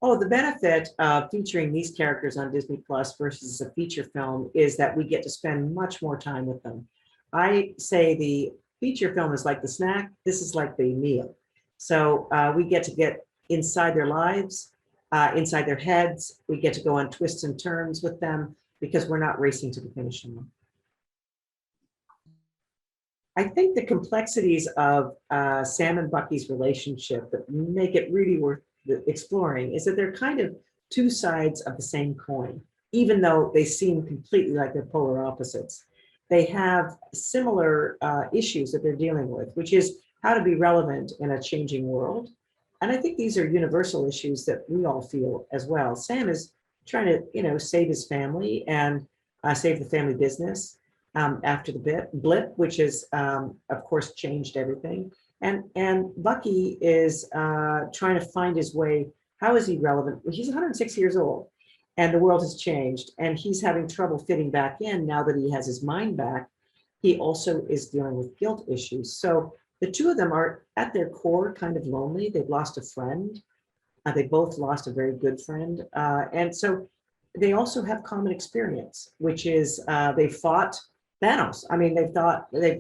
Oh, the benefit of featuring these characters on Disney Plus versus a feature film is that we get to spend much more time with them. I say the feature film is like the snack. This is like the meal. So we get inside their lives, inside their heads. We get to go on twists and turns with them because we're not racing to the finish line. I think the complexities of Sam and Bucky's relationship that make it really worth exploring is that they're kind of two sides of the same coin, even though they seem completely like they're polar opposites. They have similar issues that they're dealing with, which is how to be relevant in a changing world. And I think these are universal issues that we all feel as well. Sam is trying to, save his family and save the family business after the blip, which has, of course, changed everything. And Bucky is trying to find his way. How is he relevant? He's 106 years old, and the world has changed, and he's having trouble fitting back in now that he has his mind back. He also is dealing with guilt issues. So the two of them are at their core kind of lonely. They've lost a friend. They both lost a very good friend. And so they also have common experience, which is they fought Thanos. I mean,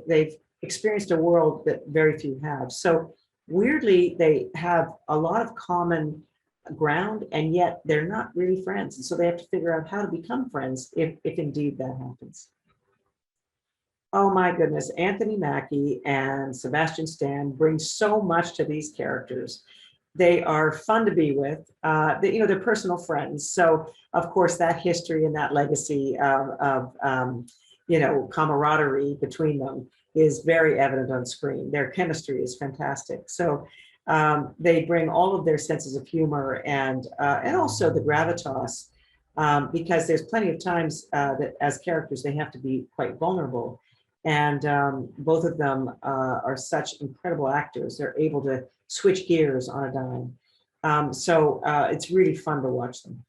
they've experienced a world that very few have. So weirdly, they have a lot of common ground, and yet they're not really friends. And so they have to figure out how to become friends if indeed that happens. Oh my goodness, Anthony Mackie and Sebastian Stan bring so much to these characters. They are fun to be with. They're personal friends. So of course that history and that legacy of camaraderie between them is very evident on screen. Their chemistry is fantastic. So they bring all of their senses of humor and also the gravitas, because there's plenty of times that as characters they have to be quite vulnerable. And both of them are such incredible actors. They're able to switch gears on a dime. So it's really fun to watch them.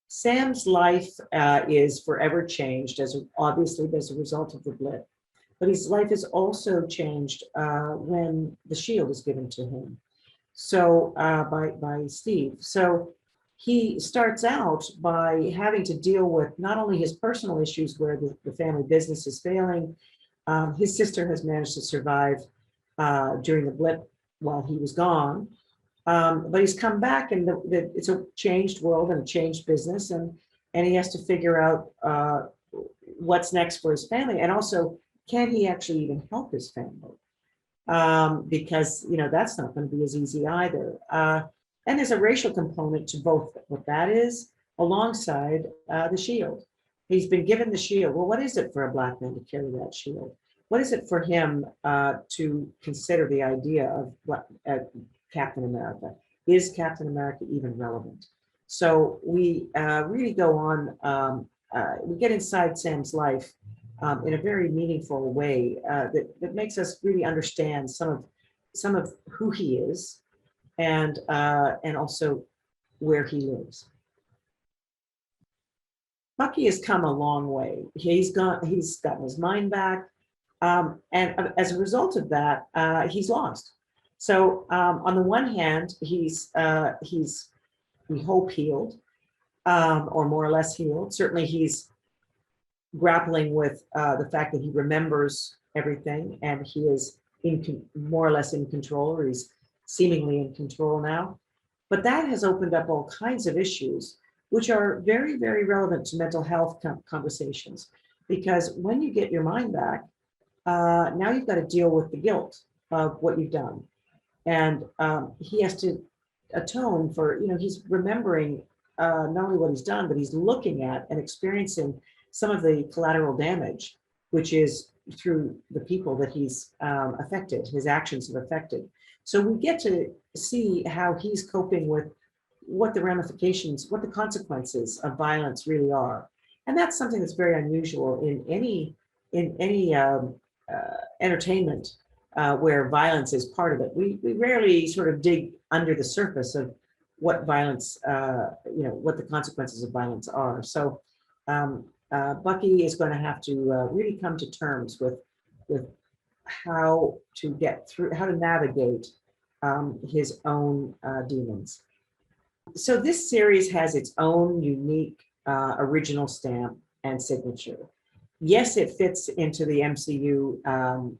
Sam's life is forever changed, obviously as a result of the blip. But his life is also changed when the shield is given to him. So by Steve. So he starts out by having to deal with not only his personal issues where the family business is failing. His sister has managed to survive during the blip while he was gone. But he's come back, and it's a changed world and a changed business, and he has to figure out what's next for his family, and also can he actually even help his family? Because that's not going to be as easy either. And there's a racial component to both what that is, alongside the shield. He's been given the shield. Well, what is it for a Black man to carry that shield? What is it for him to consider the idea of what Captain America? Is Captain America even relevant? So we really go on, we get inside Sam's life in a very meaningful way that makes us really understand some of who he is, and also where he lives. Bucky has come a long way. He's gotten his mind back, and as a result of that, he's lost. So on the one hand, he's we hope healed, or more or less healed. Certainly, he's grappling with the fact that he remembers everything, and he is more or less in control, or he's seemingly in control now. But that has opened up all kinds of issues, which are very, very relevant to mental health conversations. Because when you get your mind back, now you've got to deal with the guilt of what you've done. And he has to atone for, he's remembering not only what he's done, but he's looking at and experiencing some of the collateral damage, which is through the people that he's affected, his actions have affected. So we get to see how he's coping with what the ramifications, what the consequences of violence really are. And that's something that's very unusual in any entertainment where violence is part of it. We rarely sort of dig under the surface of what violence, what the consequences of violence are. So Bucky is going to have to really come to terms with how to get through, how to navigate his own demons. So this series has its own unique original stamp and signature. Yes, it fits into the MCU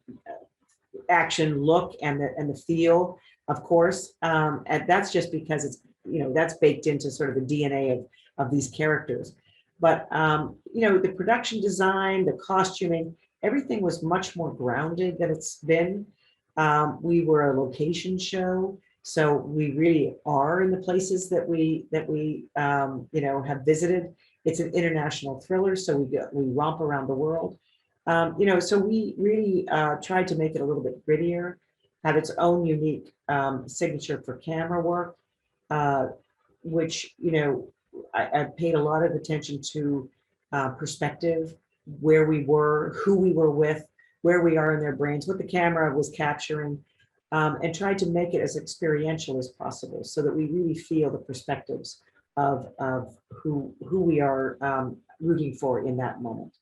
action look and the feel, of course, and that's just because it's, you know, that's baked into sort of the DNA of these characters. But you know, the production design, the costuming, everything was much more grounded than it's been. We were a location show, so we really are in the places that we you know, have visited. It's an international thriller, so we romp around the world. You know, so we really tried to make it a little bit grittier, have its own unique signature for camera work, which, you know, I paid a lot of attention to perspective, where we were, who we were with, where we are in their brains, what the camera was capturing, and tried to make it as experiential as possible so that we really feel the perspectives of who we are rooting for in that moment.